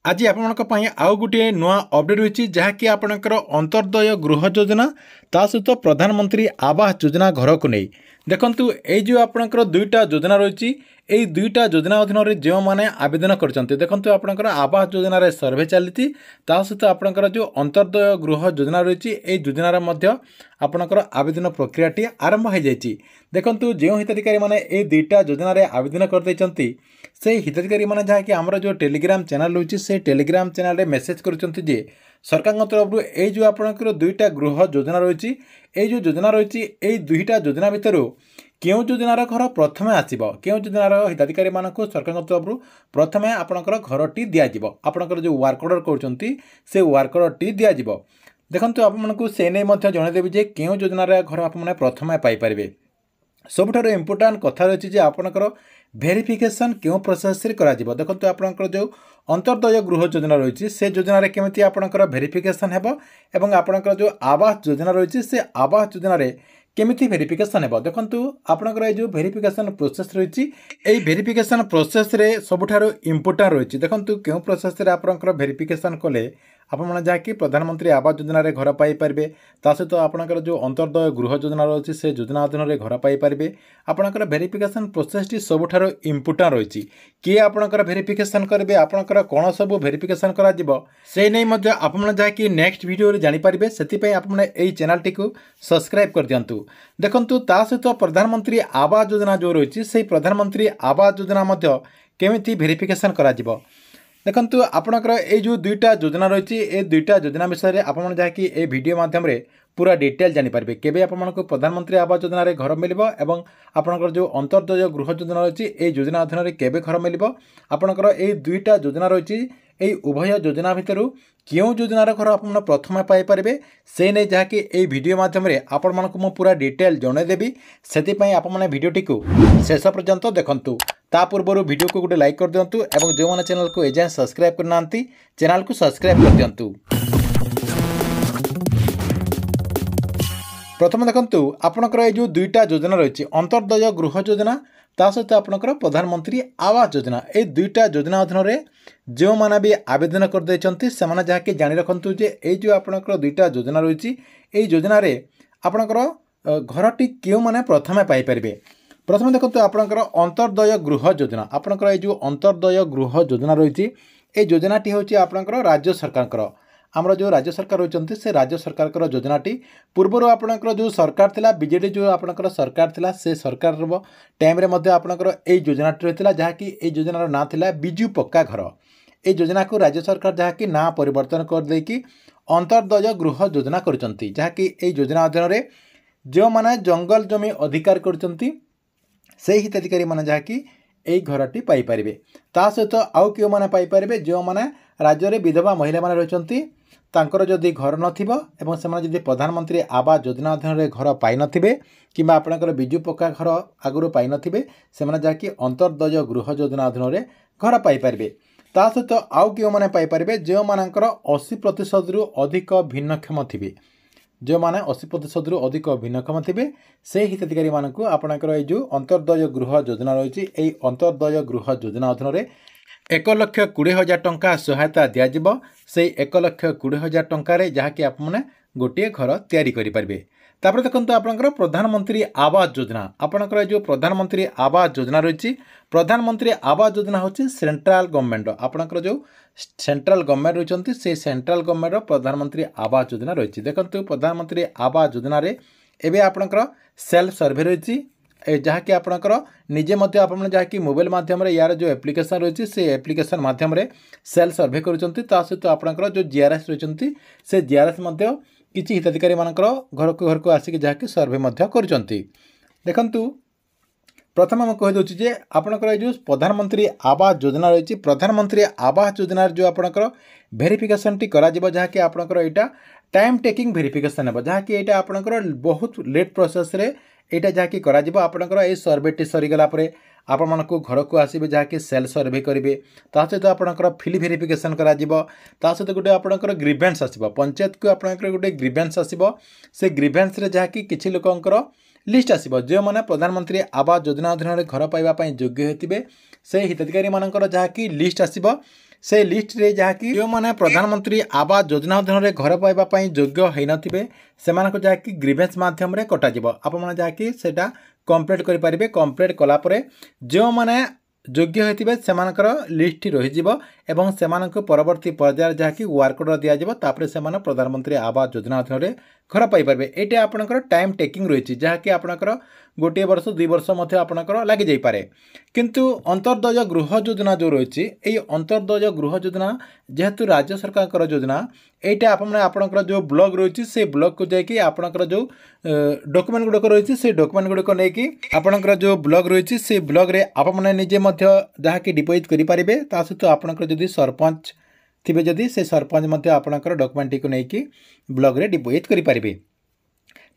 आज आपण आउ गोटे नुआ अपडेट रही जहाँकि आपणकर अंतर्दय गृह योजना ता सहित प्रधानमंत्री आवास योजना घर को नहीं देखु ये जो आपणकर दुईटा योजना रही यही दुईटा योजना अधीन जो मैंने आवेदन करते देखो आपणकर आवास योजन सर्वे चली सहित आपणकर जो अंतर्दय गृह योजना रही यही योजनार आपणकर आवेदन प्रक्रियाटी आरंभ हो जाए देखु जो हिताधिकारी मैंने ये दुईटा योजन आवेदन करते से हिताधिकारी मैंने जहाँकि आमर जो टेलीग्राम चैनल रही से टेलीग्राम चैनल मेसेज कर सरकार तरफ ये जो आपणकर दुईटा गृह योजना रही ये जो योजना रही यही दुईटा योजना भितर क्यों योजनार घर प्रथम आसो क्यों योजनार हिताधिकारी मानक सरकार तरफ प्रथम आपणकर घरटी दिज्व आपणकर जो वर्क ऑर्डर कर वर्क ऑर्डरटी दिज्व देखो आपको से नहीं जनईदेवी जे क्यों योजनार घर आप प्रथम पाइपर सबुठार इम्पोर्टाट कथा रही आपणकर भेरिफिकेशन क्यों प्रोसेस करा देखो आपणकर जो अंतर्दय गृह योजना रही से योजन केमी आपणकर भेरिफिकेशन हेबो आपणकर जो आवास योजना रही से आवास योजन केमिति भेरिफिकेशन हेबो देखंतु आपणकर जो भेरिफिकेशन प्रोसेस रही यही भेरिफिकेशन प्रोसेस रे सबुठार इम्पोर्टाट रही देखंतु क्यों प्रोसेस रे आपणकर भेरिफिकेशन कले आपने जहाँकि प्रधानमंत्री आवास योजन घर पाइपर सहित आपणकर जो अंतर्दय गृह योजना रही से योजना अधीन घर पाइपर आपणकर भेरिफिकेशन प्रोसेस टी सबुठार इम्पोर्टाट रही किए आपणकर भेरिफिकेशन करेंगे आपणकर कौन सब भेरिफिकेशन करा से नहीं जहाँकि नेक्स्ट वीडियो जानीपारे से आपने यही चैनल टी सब्सक्राइब कर दिंतु देखु सहित प्रधानमंत्री आवास योजना जो रही से प्रधानमंत्री आवास योजना केमिति भेरिफिकेशन करा देखु आपणकर ये जो दुईटा योजना रही ये दुईटा योजना विषय में आपड़ जहाँकि ये वीडियो माध्यम पूरा डिटेल जानीपारे केवे आपको प्रधानमंत्री आवास योजन घर मिल और आपणकर जो अंतर्दय गृह योजना रही ये योजना अधीन केवे घर मिल आपणकर ये दुईटा योजना रही यही उभय योजना भितर क्यों योजनार घर आप प्रथम पाइपर से नहीं जहाँकि ये वीडियो माध्यम आपण मानक पूरा डिटेल जनईदेवी से आपने वीडियोटी शेष पर्यंत देखूँ ता पूर्व वीडियो को गोटे लाइक कर दिंतु और जो मैंने चैनल को एजाए सब्सक्राइब करना चैनल को सब्सक्राइब कर दिंतु प्रथम देखु आपणकर ये जो दुईटा योजना रही अंतर्दय गृह योजना ता सहित आपणकर प्रधानमंत्री आवास योजना ये दुईटा योजना अधीन जो मैंने भी आवेदन करदे से जहाँकि जाणी रखु ये जो आपणकर दुईटा योजना रही यही योजन आपणकर घरटी क्यों मैंने प्रथम पाइपर प्रथम देखो आपणकर अंतर्दय गृह योजना आपणकर ये जो अंतर्दय गृह योजना रही ये योजनाटी हूँ आपणकर राज्य सरकार आमर जो राज्य सरकार रही से राज्य सरकार योजनाटी पूर्वर आपणकर जो सरकार थिला बीजेडी जो आपणकर सरकार थिला से सरकार टाइम रे मध्य आपणकर ये योजनाटी रही जहाँकि ये योजनार ना थिला बिजु पक्का घर ये योजना को राज्य सरकार जहाँकि ना परिवर्तन कर देकी अंतर्दय गृह योजना करचंती जहाँकि ये योजना अधीन जो माने जंगल जमी अधिकार करचंती से हिताधिकारी मैंने जहाँकि यही घरटी पाइपर ता सहित आउ क्यों मैंने पाइपर जो मैंने राज्य में विधवा महिला मैंने रही जदि घर नथिबो प्रधानमंत्री आवास योजना अधीन घर पाई नथिबे किंबा आपणकर बिजु पक्का घर आगुरी पाई नथिबे सेमाने जहाँकि अंतर्दय गृह योजना अधीन घर पाइपर ता सहित आउ क्यों मैंने पाइपर जो मानकर 80% रु अधिक भिन्नक्षम थिबे जो मैंने 80% रु अधिक भिन्नक्षम थे से हिताधिकारी मानक आपणकर ये जो अंतर्दय गृह योजना रही यही अंतर्दय गृह योजना अधीन 1,20,000 टंका सहायता दिज्व से 1,20,000 टंकार जहाँकि आपने गोटे घर तैयारी करेंगे तापर देखो आपंकर प्रधानमंत्री आवास योजना आपंकर जो प्रधानमंत्री आवास योजना रही प्रधानमंत्री आवास योजना हूँ सेंट्रल गवर्नमेंट आपंकर जो सेंट्रल गवर्नमेंट रही से सेंट्रल गवर्नमेंट प्रधानमंत्री आवास योजना रही देखो प्रधानमंत्री आवास योजन एवं आपंकर सेल्फ सर्वे रही जहाँकि आपंकर निजे जहाँकि मोबाइल मध्यम यार जो एप्लिकेशन रही से एप्लिकेशन मध्यम सेल्फ सर्वे कर सहित आपंकर जो जीआरएस रही से जीआरएस किसी हिताधिकारी मानकर घर को आसिक जहाँकि सर्वे कर देखु प्रथम मैं कहीदे जे आपंकर जो प्रधानमंत्री आवास योजना रही प्रधानमंत्री आवास योजन जो आपंकर भेरिफिकेशन टी करा जहाँकि आपंकर यहाँ टाइम टेकिंग भेरिफिकेशन है जहाँकि यहाँ आपंकर बहुत लेट प्रोसेस रे यहाँ जहाँकि आपंकर ये सर्वेटी सरीगला आपण मानक घर को आसबे जहाँकि सेल सर्वे करेंगे सहित आपंकर फिल भेरिफिकेशन करा सहित गोटे आपंकर ग्रीवेंस आसब पंचायत को आपंकर गोटे ग्रीवेंस आसब से ग्रीवेंस रे जहाँकि किसी लोकंकर लिस्ट आसब जो मैंने प्रधानमंत्री आवास योजना अधीन घर पाइबापी योग्य होते से हिताधिकारी मानकर जहाँकि लिस्ट आसब से लिस्ट रे जहाँकि जो मैंने प्रधानमंत्री आवास योजना अधीन घर पाइबा योग्य होई नथिबे सेमानक जहाँकि ग्रीवेंस माध्यम रे कटाजिबो आपण माने जहाँकि सेटा कंप्लीट करि परिबे। कंप्लीट कला परे जो माने योग्य होइतिबे सेमानकर लिस्ट रहिजिबो एवं सेमानक परवर्ती पर्याय जहाँकि वर्क ऑर्डर दिया जिवो तापरे सेमान प्रधानमंत्री आवास योजना अधीन रे घर पाई परिबे। एटा आपनकर टाइम टेकिंग रहिछि जहाँकि आपनकर गोटे वर्ष 2 वर्ष मध्य आपनकर लागि जाई पारे। किंतु अंतर्दय गृह योजना जो रहिछि एई अंतर्दय गृह योजना जेहेतु राज्य सरकार योजना एटा आपनकर जो ब्लॉग रहिछि से ब्लॉग को जायकि आपनकर जो डॉक्यूमेंट गुडक रहिछि से डॉक्यूमेंट गुडक नेकी आपनकर जो ब्लॉग रहिछि से ब्लॉग रे आपमने निजे मध्य जहाँकि डिपोजिट करि पारिबे। ता सहित आपनकर जदि सरपंच थिबे जदि से सरपंच मध्य आपनकर डॉक्यूमेंट को नेकी ब्लॉग रे डिपोजिट करि पारिबे।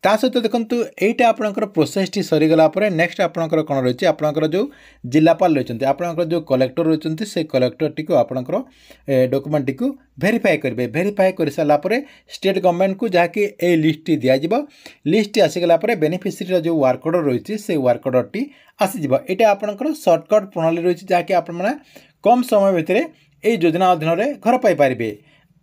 ता सहित देखंतु एटा आपनकर प्रोसेस टी सरीगला परे नेक्स्ट आपनकर कोन रहिछि आपनकर जो जिलापाल रहिछन्ते आपनकर जो कलेक्टर रहिछन्ते से कलेक्टर टी को आपनकर डॉक्यूमेंट टी को वेरीफाई करबे। वेरीफाई कर साला परे स्टेट गवर्नमेंट को जाके ए लिस्ट टी दिया जिवो। लिस्ट टी आसी गला परे बेनिफिशियरी जो वर्क ऑर्डर रहिछि से वर्क ऑर्डर टी आसी जिवो। एटा आपनकर शॉर्टकट प्रणाली रहिछि जाके आपन माने कम समय भितरे ए योजना अधीन रे घर पाई पारिबे।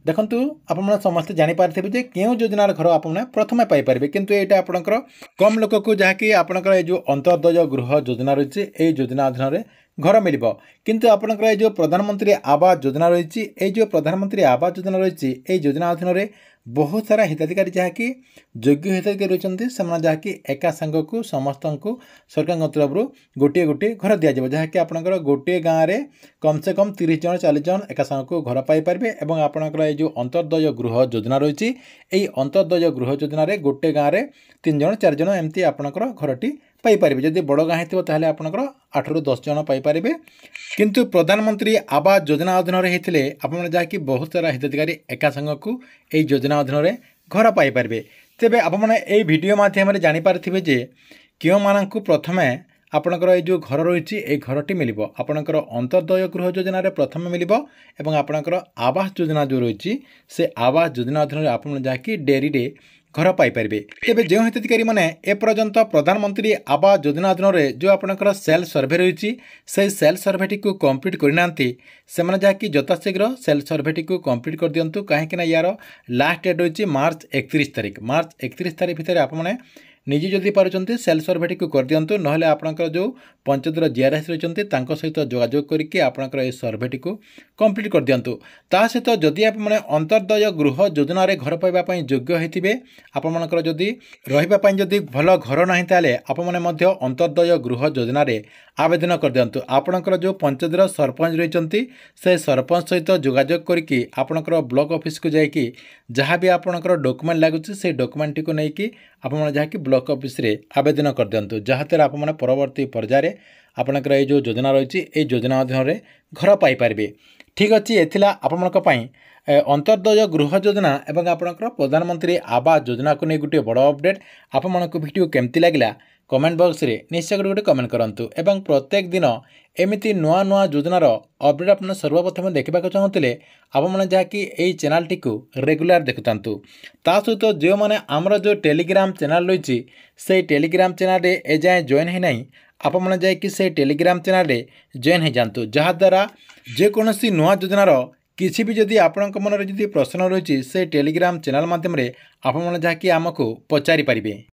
देखंतु आपन समस्त जानि पारथिबे जे केउ योजनार घर आपन प्रथमे पाई पारिबे किंतु एटा आपनकर कम लोक को जहाँकि आपनकर ए जो अंतर्दय गृह योजना रहिछि ए योजना अधीन रे घर मिलिबो। किंतु आपनकर ए जो प्रधानमंत्री आवास योजना रहिछि ए जो प्रधानमंत्री आवास योजना रहिछि ए योजना अधीन रे बहुत सारा हिताधिकारी जहाँकि योग्य हिताधिकारी रहिछन्ति सेमान जहाँकि एका संग को समस्त को सरकार तरफ गोटे गोटे घर दिया जाबो जहाँकि आपनकर गोटे गाँव रे कम से कम 30 जन 40 जन एका संग को घर पाई पारबे। एवं आपनकर ए जो अंतर्दय गृह योजना रहिछि एई अंतर्दय गृह योजना रे गोटे गाँव रे 3 जन 4 जन एमती आपनकर घरटी पाई पारिबे। जदि बड़ गाँ हेतिबो ताहले आपनकर 8 ରୁ 10 जन पाई पारिबे। किंतु प्रधानमंत्री आवास योजना अधीन रे हेतिले आपन जहाँकि बहुत सारा हिताधिकारी एका संग को ए योजना अधीन रे घर पाई पारिबे। तेबे आपन ए वीडियो माध्यम रे जानि पारथिबे जे केउ मानकु प्रथमे आपनकर ए जो घर रहिछि ए घरटी मिलिबो। आपनकर अंतर्दय गृह योजना रे प्रथमे मिलिबो एवं आपनकर आवास योजना जो रहिछि से आवास योजना अधीन रे आपन जहाँकि डेरी रे घर पाई पारिबे। तेबे जो हिताधिकारी माने ए पर्यंत प्रधानमंत्री आवास योजना अधीन रे जो आपनकर सेल सर्वे रहिछि से सेल सर्वे टी को कंप्लीट करिनांती से माने जहाँकि यथाशीघ्र सेल सर्वे टी को कंप्लीट कर दियंतु काहेकि ना यार लास्ट डेट रहिछि मार्च 31 तारिख। मार्च 31 तारिख भितर आप माने निजे जदि पारुचंती सेल सर्वे टी को कर दियंतु नहले आपनकर जो पंचायतर जीआरएस रहिचंती तांको सहित जोगाजोग करके आपनकर ए सर्वे टी को कंप्लीट कर दियंतु। ता सहित जदि आप माने अंतर्दय गृह योजना रे घर पाइबा पई योग्य हेतिबे आप मानकर जदि रहिबा पई जदि भल घर नाही ताले आप माने मध्य अंतर्दय गृह योजना रे आवेदन कर दियंतु। आपनकर जो पंचायतर सरपंच रहिचंती से सरपंच सहित जोगाजोग करके आपनकर ब्लॉक ऑफिस को जाइकी जहाँ भी आपनकर डॉक्यूमेंट लागुछि से डॉक्यूमेंट को नेकी आप माने जाके ब्लॉक ऑफिस रे आवेदन कर दियंतु जहाँते आप माने परवर्ती पर्याय आपनकर ए जो योजना रहिछि ए योजना अधीन रे घर पाई पारिबे। ठीक अछि एथिला आपनक पई अंतर्दय गृह योजना एवं आपनकर प्रधानमंत्री आवास योजना को नै गुटे बड़ अपडेट। आपनक वीडियो केमति लागिला कमेंट बॉक्स रे निश्चय गोटे कमेंट करंतु एवं प्रत्येक दिन एमिति नुआ नुआ योजनार अपडेट आपन सर्वप्रथम देखा चाहूले आपने जहाँकि यही चैनल टी को रेगुलर देखुंतु। ता सहित जो मैंने आमर जो टेलीग्राम चैनल रही से टेलीग्राम चैनल रे ए जाए जॉइन है नहीं आपने जाकि से टेलीग्राम चैनल रे जॉइन हो जातु जहाद्वारा जेकोसी नुआ योजनार किसी भी जदि आपण मन में प्रश्न रही से टेलीग्राम चैनल माध्यम आपने जहाँकि आमको पचारि पारिबे।